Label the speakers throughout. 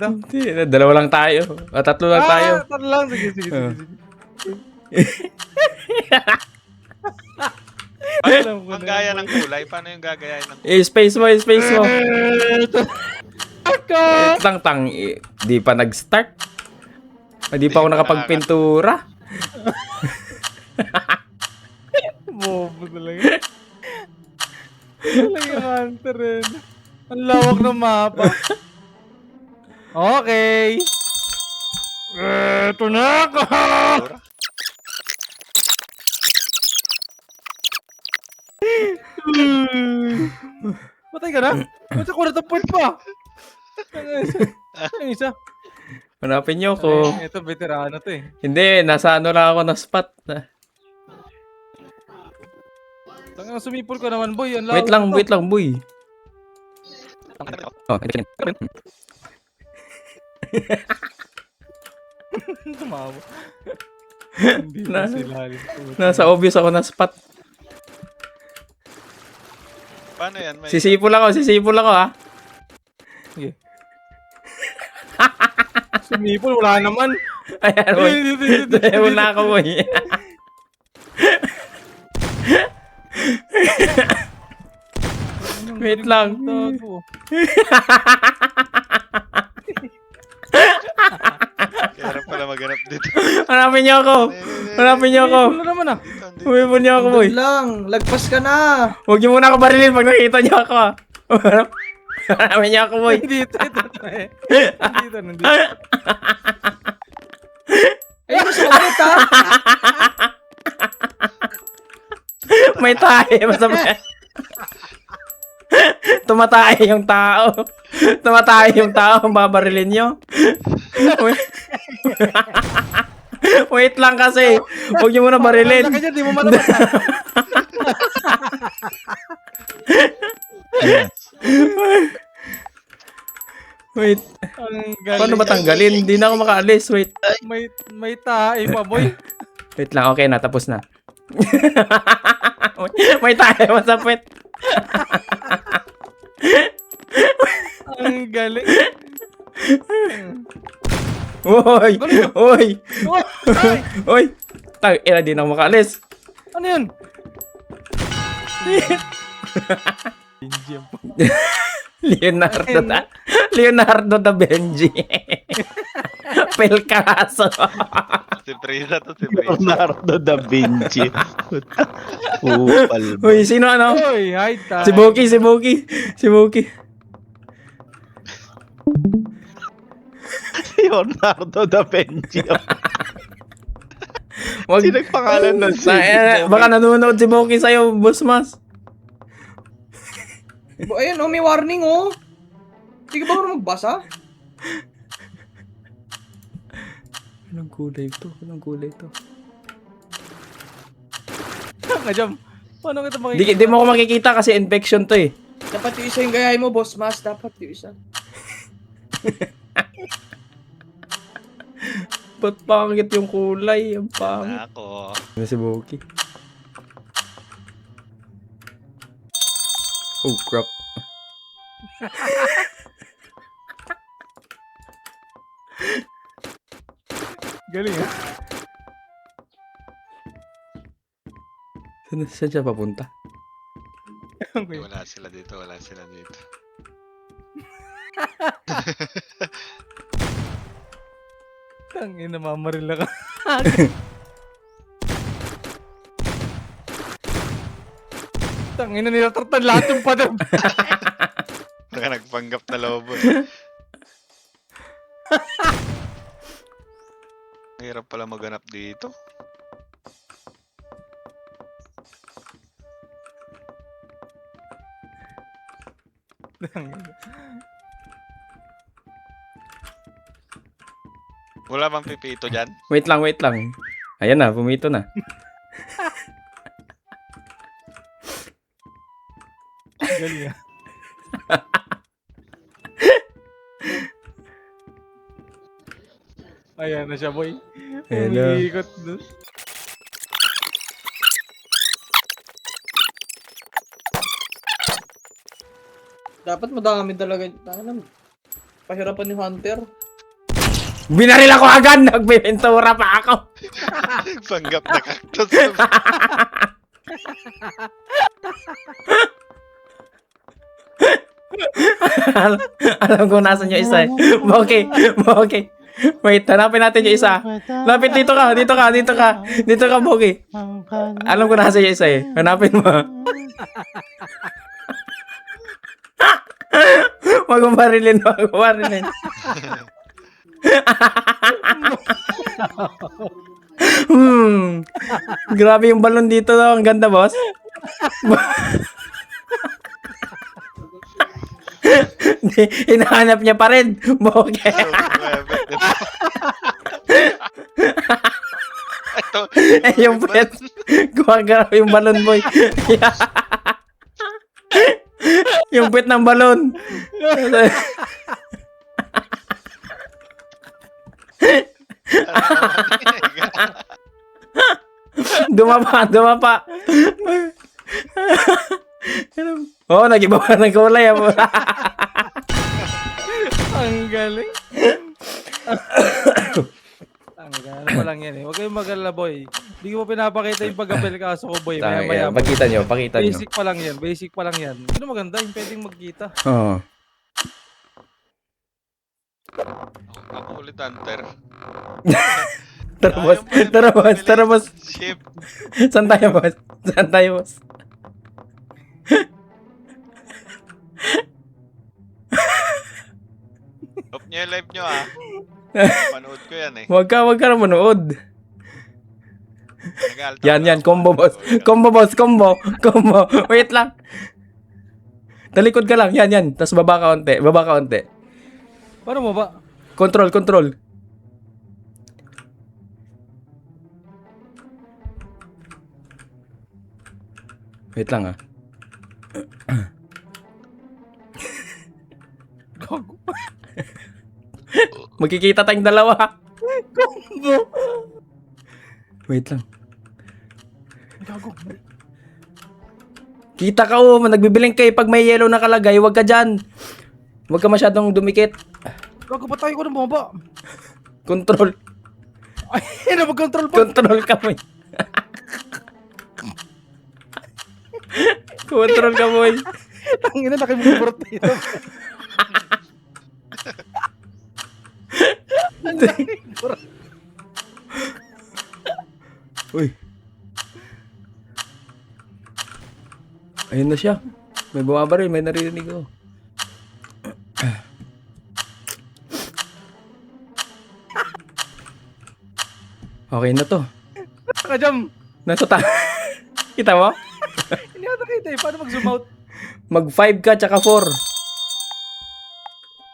Speaker 1: dito?
Speaker 2: Hindi, dalawa lang tayo. Tatlo lang tayo.
Speaker 1: Tatlo lang. Sige. Alam ko
Speaker 3: Ang
Speaker 1: na
Speaker 3: gaya
Speaker 1: yan,
Speaker 3: ng kulay. Paano yung gagayahin ng kulay?
Speaker 2: Space mo, space mo.
Speaker 1: Ito. Ako!
Speaker 2: Wait lang, di pa nag-start. Di pa ako
Speaker 3: Di pa
Speaker 2: nakapagpintura.
Speaker 1: Bobo talaga. Talaga hunter rin. Ang lawak ng mapa. Okay. Eto na ako!
Speaker 3: Kultura?
Speaker 1: Patay ka na? Ba't ako nataport pa? Ang isa.
Speaker 2: Hanapin niyo ko.
Speaker 1: Ito, veterano to eh.
Speaker 2: Hindi, nasa ano lang ako na spot.
Speaker 1: Tangang sumipol ka naman, boy. Ang lawak
Speaker 2: Wait lang, boy. Oh,
Speaker 1: Tumawa. Hindi na sila.
Speaker 2: nasa obvious ako na spot.
Speaker 3: Paano yan? May...
Speaker 2: Sisipol ako ha.
Speaker 1: Sige. Sumipol, wala naman.
Speaker 2: Ayan, boy. Wala ako, boy. Wait lang.
Speaker 3: Hirap pala maghanap dito.
Speaker 2: Hanapin niyo ako.
Speaker 1: Wala naman ah.
Speaker 2: Humipon niyo ako, boy.
Speaker 4: Doon lang, lagpas ka na.
Speaker 2: Huwag niyo muna ako barilin pag nakita niyo ako, ha. Hanapin niyo ako, boy.
Speaker 1: Nandito. Nandito.
Speaker 4: Ay, mas mabait ha.
Speaker 2: May tae, masama. Tumatae yung tao. Babarilin nyo. Wait lang kasi. Huwag nyo muna barilin.
Speaker 1: Laki dyan, di mo malabas ha.
Speaker 2: Wait.
Speaker 1: Ang galing.
Speaker 2: Paano ba tanggalin? Hindi na ako makaalis. Wait.
Speaker 1: May tae pa, boy.
Speaker 2: Wait lang. Okay na. Tapos na. May tae. Masapit.
Speaker 1: Ang galing.
Speaker 2: Oy!
Speaker 1: Ay!
Speaker 2: Ina, di na ako makaalis.
Speaker 1: Ano yun? Benji ang
Speaker 2: Leonardo da Benji. Pelcaso.
Speaker 3: Si Prisa to, si Prisa.
Speaker 5: Leonardo da Vinci. Upal ba?
Speaker 2: Uy, sino ano?
Speaker 1: Oy, hi tayo.
Speaker 2: Si Boki.
Speaker 5: Leonardo da Vinci.
Speaker 2: Wag
Speaker 5: Sino pangalan ng
Speaker 2: baka nanonood si Boki sa'yo, Boss Mas.
Speaker 4: Ayun oh, may warning oh. Hindi ka ba marunong magbasa?
Speaker 2: Anong kulay to?
Speaker 1: Nga jam. Paano kita makikita?
Speaker 2: Di mo ako makikita kasi infection to eh.
Speaker 4: Dapat yung isa yung gayahin mo, boss. Mas dapat yung isa.
Speaker 2: Ba't pangit yung kulay? Ang pangit.
Speaker 3: Ako.
Speaker 2: Ano si Boki? Oh, crap.
Speaker 1: Galing ha.
Speaker 2: Saan siya papunta?
Speaker 1: Okay.
Speaker 3: Wala sila dito.
Speaker 1: Tangin na mamarila ka. Tangin na nilatartan lahat yung pader.
Speaker 3: Baka nagpanggap na lobo eh. Hirap pala maghanap dito. Wala bang pipito dyan?
Speaker 2: Wait lang. Ayan na, pumito na.
Speaker 1: Galing ha. Ayan na siya, boy.
Speaker 2: Ayan na.
Speaker 1: Umiikot doon.
Speaker 4: Dapat madami talaga. Tangan Pahirapan ni Hunter.
Speaker 2: Binaril ako agad! Nagbibentura pa ako!
Speaker 3: Panggap na cactus.
Speaker 2: Alam ko nasan yung isa eh. Okay. Wait, hanapin natin yung isa. Lapit dito ka. Dito ka, Bogi. Alam ko nasan yung isa eh. Hanapin mo. Wag mo barilin. Grabe yung balon dito. Ang ganda, boss. Hinahanap niya pa rin. Boge.
Speaker 3: Ito.
Speaker 2: Yung pet. Gumagalaw yung balon, boy. Yung pet ng balon. Dumapa. Oh, nag-iba pa ng kulay.
Speaker 1: Ang galing. Ang galing pa lang yan eh. Huwag kayong mag-alala, boy. Hindi ko pa pinapakita yung pag-apel kaso ko, boy. Maya-maya.
Speaker 2: Pakita nyo.
Speaker 1: Basic pa lang yan. Ano maganda yung pwedeng magkita.
Speaker 2: Oo.
Speaker 3: Ako ulit, Hunter.
Speaker 2: Tara, boss.
Speaker 3: Ship.
Speaker 2: Saan tayo, boss?
Speaker 3: Stop nyo yung live nyo, ah. Panood ko yan, eh.
Speaker 2: Wag ka na manood.
Speaker 3: Nag-alta
Speaker 2: Yan,
Speaker 3: ako.
Speaker 2: combo, boss. Combo. Wait lang. Talikod ka lang. Yan. Tapos baba ka onte.
Speaker 1: Paano mo ba?
Speaker 2: Control. Wait lang, ah.
Speaker 1: Gago.
Speaker 2: Magkikita tayong dalawa. Wait lang.
Speaker 1: Gago.
Speaker 2: Kita ka, nagbibiling kayo pag may yellow na kalagay, wag ka dyan. Wag ka masyadong dumikit.
Speaker 1: Gago, patay ko ng bomba.
Speaker 2: Control.
Speaker 1: Ay, na mag-control pa.
Speaker 2: Control ka mo. Control ka, boy.
Speaker 1: Tangina, nakimumurot dito.
Speaker 2: Uy. Ayun na siya. May bumabaril, may naririnig ko. Okay na to.
Speaker 1: Nakajam.
Speaker 2: Nasa Kita mo?
Speaker 1: Hindi ako nakita eh. Paano mag-zoom out?
Speaker 2: Mag 5 ka tsaka 4.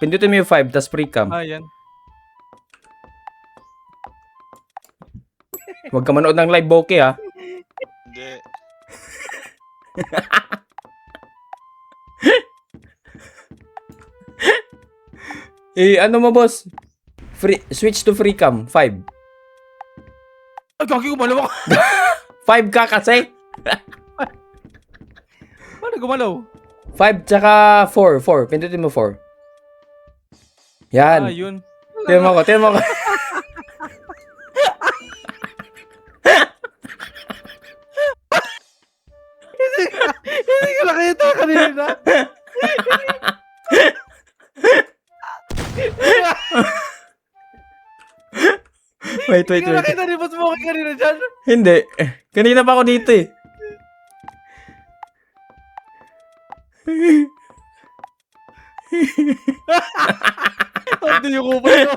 Speaker 2: Pindutin mo yung 5 tas pre-cam.
Speaker 1: Ah, yan.
Speaker 2: Huwag ka manood ng live bokeh, ha.
Speaker 3: Hindi.
Speaker 2: Ano mo, boss? Switch to free cam. 5.
Speaker 1: Ay, gagi, gumalaw ako.
Speaker 2: 5 ka kasi.
Speaker 1: Paano gumalaw?
Speaker 2: 5 tsaka 4. Pindutin mo 4. Yan.
Speaker 1: Ah, yun.
Speaker 2: Tingnan mo ko.
Speaker 1: Hindi ko nakita kanina.
Speaker 2: Wait.
Speaker 1: Hindi ko nakita ni Boss Moki kanina dyan.
Speaker 2: Hindi. Kanina pa ako dito eh.
Speaker 1: Hindi yung kupa nyo.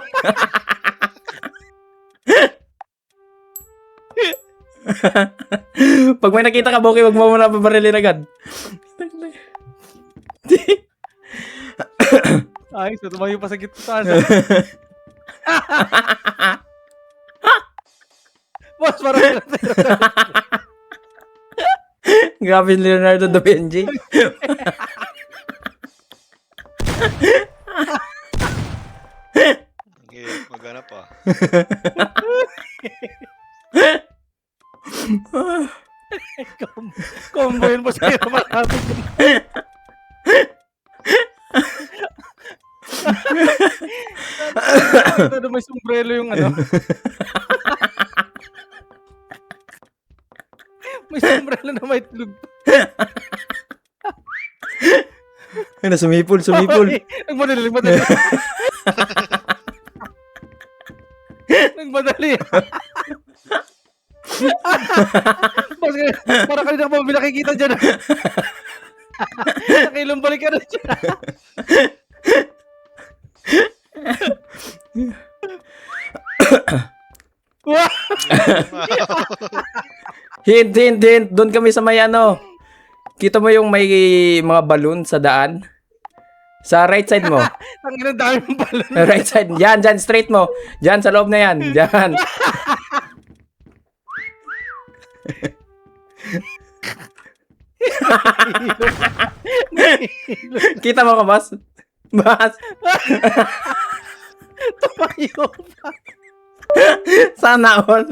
Speaker 2: Pag may nakita ka, Boki, wag mo muna pabarilin agad.
Speaker 1: Ay, so tumayo pa sa gitna. Boss, parang
Speaker 2: Grabe si Leonardo da Vinci.
Speaker 3: Okay, maghanap pa.
Speaker 1: combo yun po sa'yo. Marami. Ito na may sombrero yung ano. May sombrero na may itlog.
Speaker 2: Ano, sumipol.
Speaker 1: Nagmadali. Nagmadali. Para kanina pa may nakikita dyan. Nakailang balik ka na dyan. Wow!
Speaker 2: Hint. Doon kami sa may ano. Kita mo yung may mga balloon sa daan? Sa right side mo.
Speaker 1: Ang ina dami mong balon.
Speaker 2: Right side. Yan, straight mo. Diyan, sa loob na yan. Diyan. Kita mo ka, boss? Boss?
Speaker 1: Tumayo pa.
Speaker 2: Sana all.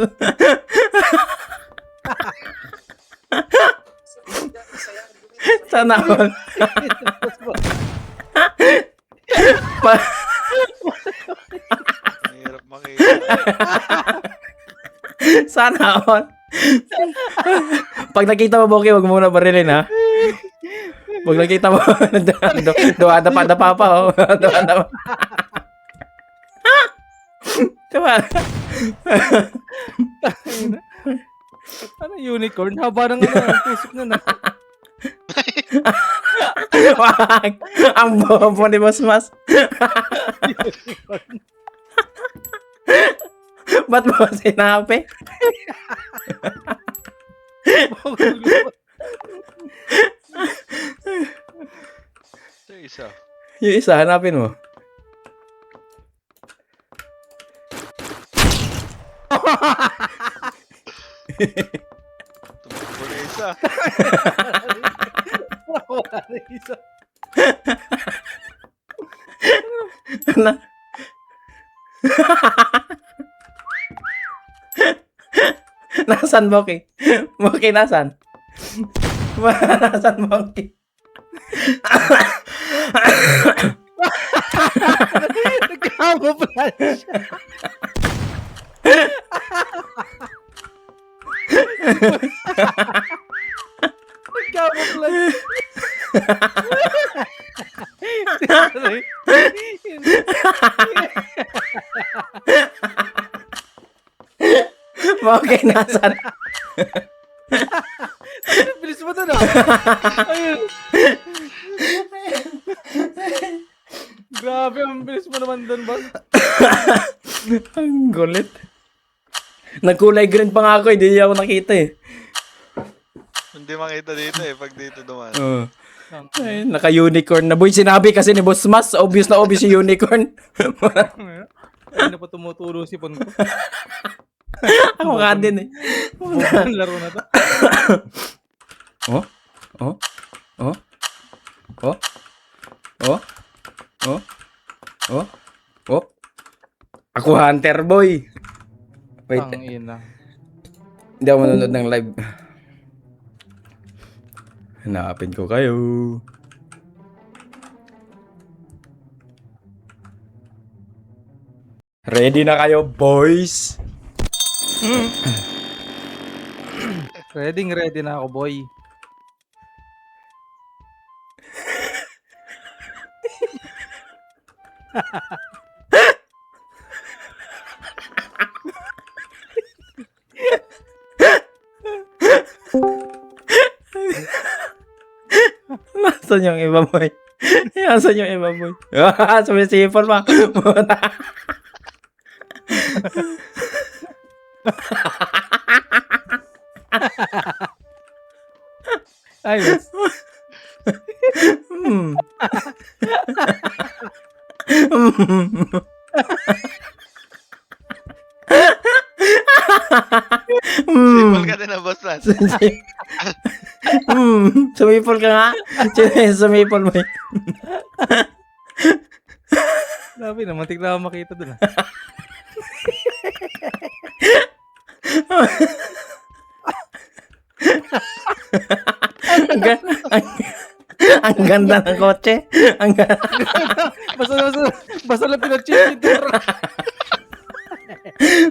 Speaker 2: Sana all.
Speaker 3: Mahirap makita.
Speaker 2: Sana all. Pag nakita mo, Boki, wag mo muna barilin, ha? Pag nakita mo, dapa pa, oh. Dapa. Diba?
Speaker 1: Ano unicorn? Haba ng ano, tusok na na.
Speaker 2: Wag! Ang bobo ni Boss Mas. Ba't mo sinabi?
Speaker 3: Ito isa.
Speaker 2: Yung isa, hanapin mo.
Speaker 3: Tumakbo na isa.
Speaker 1: Wala na isa.
Speaker 2: Na. Nasaan, Boki? Boki, nasaan? Nasaan, Boki?
Speaker 1: Nagkamuflage siya. Nagkamuflage.
Speaker 2: Boki, nasaan?
Speaker 1: Bilis mo doon ah. Ayun. Grabe, ang bilis mo naman doon, boss.
Speaker 2: Ang gulit. Nagkulay green pa nga ako, hindi niya ako nakita eh.
Speaker 3: Hindi makita dito eh, pag dito dumaan.
Speaker 2: Ay, naka-unicorn na. Boy, sinabi kasi ni Boss Mas, obvious na obvious yung unicorn.
Speaker 1: Ay, na pa tumutulo si Pon ko.
Speaker 2: Ako nga din eh.
Speaker 1: Ang laro na to.
Speaker 2: Oh? Oh? Oh? Oh? Oh? Oh? Oh? Oh? Ako hunter, boy. Wait,
Speaker 1: Ang ina.
Speaker 2: hindi ako manonood ng live. Hanapin ko kayo. Ready na kayo, boys?
Speaker 1: Ready na ako, boy.
Speaker 2: Nasaan yung iba, boy? Nasaan yung iba, boy? Sumisipol pa.
Speaker 1: Ayos.
Speaker 3: Simple ka din na, boss man.
Speaker 2: Sumipol ka nga. Sumipol mo.
Speaker 1: Grabe naman, tignan ako makita doon ah.
Speaker 2: ang, ga- ang, ang ganda ng kotse. Ang ganda.
Speaker 1: Basta Basta lang pinag-change yung turo.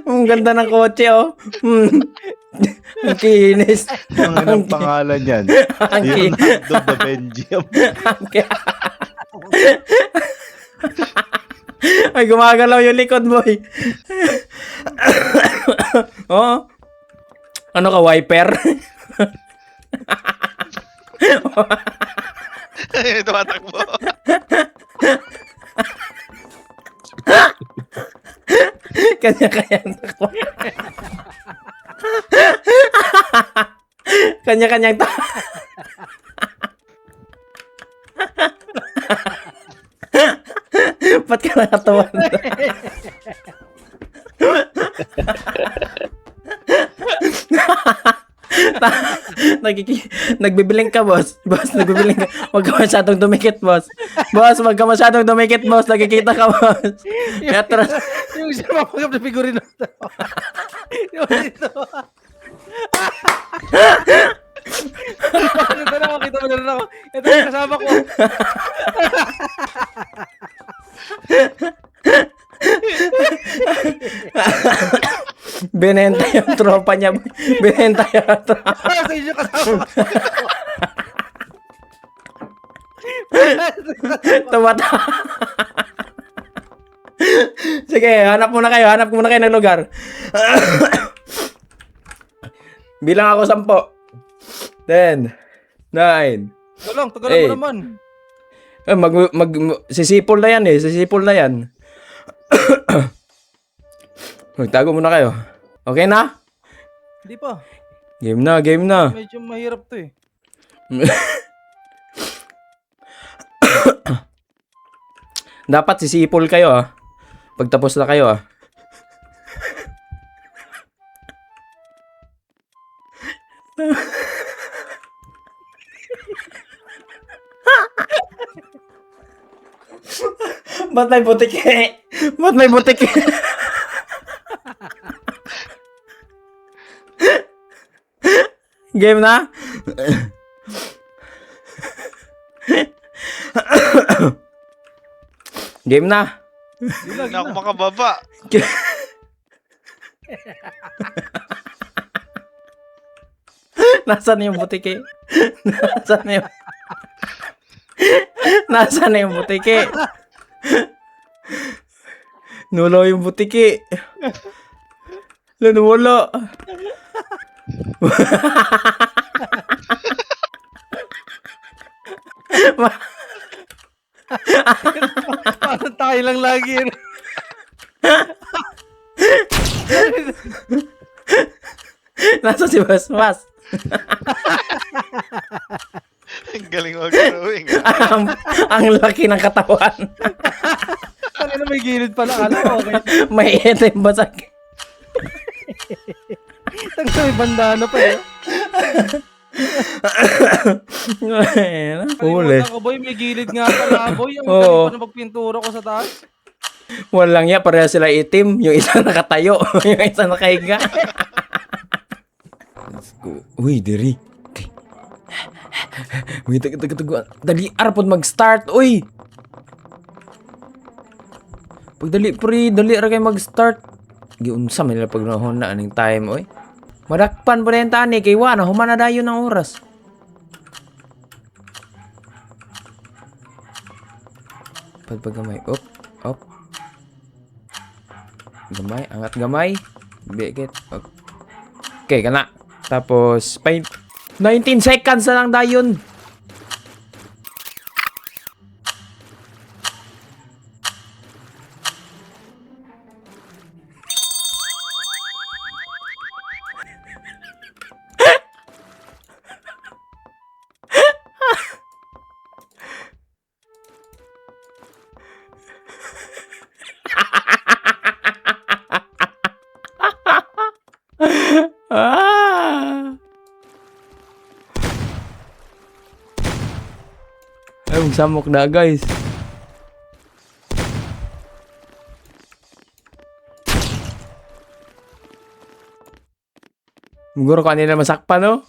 Speaker 2: Ang ganda ng kotse, oh. Ang kinis.
Speaker 5: Ang pangalan yan.
Speaker 2: Ang kinis.
Speaker 5: Leonardo da Vinci.
Speaker 2: Ay, gumagalaw yung likod mo, eh. Oh. Ano ka, wiper?
Speaker 3: Tumatakbo.
Speaker 2: Kanya-kanyang takbo. Kanya-kanyang takbo. Ba't ka nakatawa? Nagbibiling ka, boss. Boss, nagbibiling ka. Huwag ka masyadong dumikit, boss. Boss, huwag ka masyadong dumikit, boss. Nagkikita ka, boss. Petros.
Speaker 1: Yung siya mapagap na figurino. Yung dito. Ito na ako, kita mo na rin ako. Ito yung kasama ko.
Speaker 2: Binenta yung tropa niya. Binenta yung tropa.
Speaker 1: Sa inyo kasama ko.
Speaker 2: Tumata. Sige, hanap muna kayo. Hanap muna kayo ng lugar. Bilang ako 10, 9.
Speaker 1: Tagal mo naman.
Speaker 2: Sisipol na yan eh. Sisipol na yan. Magtago muna kayo. Okay na?
Speaker 1: Hindi pa.
Speaker 2: Game na, game na.
Speaker 1: Medyo mahirap to eh.
Speaker 2: Dapat sisipol kayo ah. Pagtapos na kayo ah. Ba't may butike? Ba't may butike? Game na? Game na?
Speaker 3: Hindi na ako makababa.
Speaker 2: Nasaan na yung butike? Nasaan na yung... Nasaan na yung butike? Nulo yung butike. Wala.
Speaker 1: Parang tayo lang lagi yun.
Speaker 2: Nasa si Mas.
Speaker 3: Ang galing mag-drawing.
Speaker 2: Ang laki ng katawan.
Speaker 1: Ano na may gilid pala. Alam ko, okay.
Speaker 2: May itim basag.
Speaker 1: Tangka may bandana pa eh.
Speaker 2: Huli.
Speaker 1: Kalimutan ko boy, may gilid nga pala boy. Ang
Speaker 2: Oo.
Speaker 1: galing pa na magpintura ko sa taas.
Speaker 2: Walang ya, pareha sila itim. Yung isa nakatayo. Yung isa nakahiga. Let's go. Uy, diri. Okay. Uy, taga. Dali, arapod mag-start. Uy! Pagdali, pre. Dali, ra kayo mag-start. Giunsa, may nila pagnahon na aning time, uy. Madakpan po na yung tani. Kay Wano, humana dayo ng oras. Pagpagamay. Up. Gamay, angat gamay. Bigit. Okay, kana. Tapos, 19 seconds na lang dayon. Ah! Ay, magsamok na guys. Siguro kanina masakpan, no?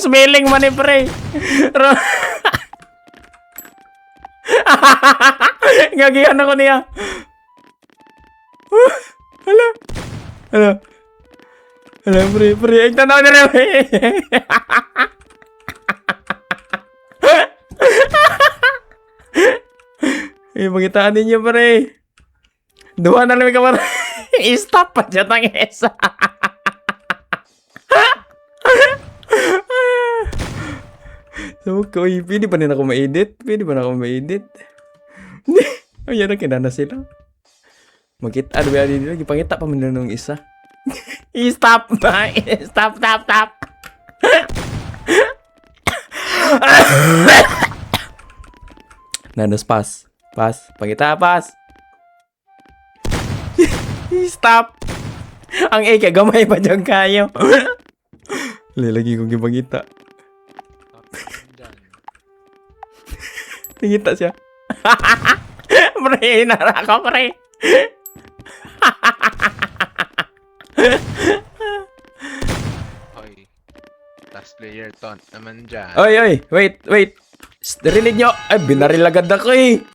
Speaker 2: smelling man eh, pre. Gagihan ako niya. Hala. Hala. Hala, pre. Ay, tanaw na rin. Eh, magitaan ninyo, pre. Duha na lang ka, pre. I-stop pa dyan ang isa. So, pwede ba na ako ma-edit? Ayan na, kinana sila. Magkita, ano ba yan? Ipangita pa man nung isa. I-stop na. Stop. Nanos, pass. Pangita, pass. I-stop. Ang eka, gamay pa dyan kayo. Lagi kong gipangita. Tingita siya. Pre, narako, pre.
Speaker 6: Hoy. Last player, Ton. Naman dyan.
Speaker 2: Oy, wait. Rinig nyo. Ay, binaril agad ako eh.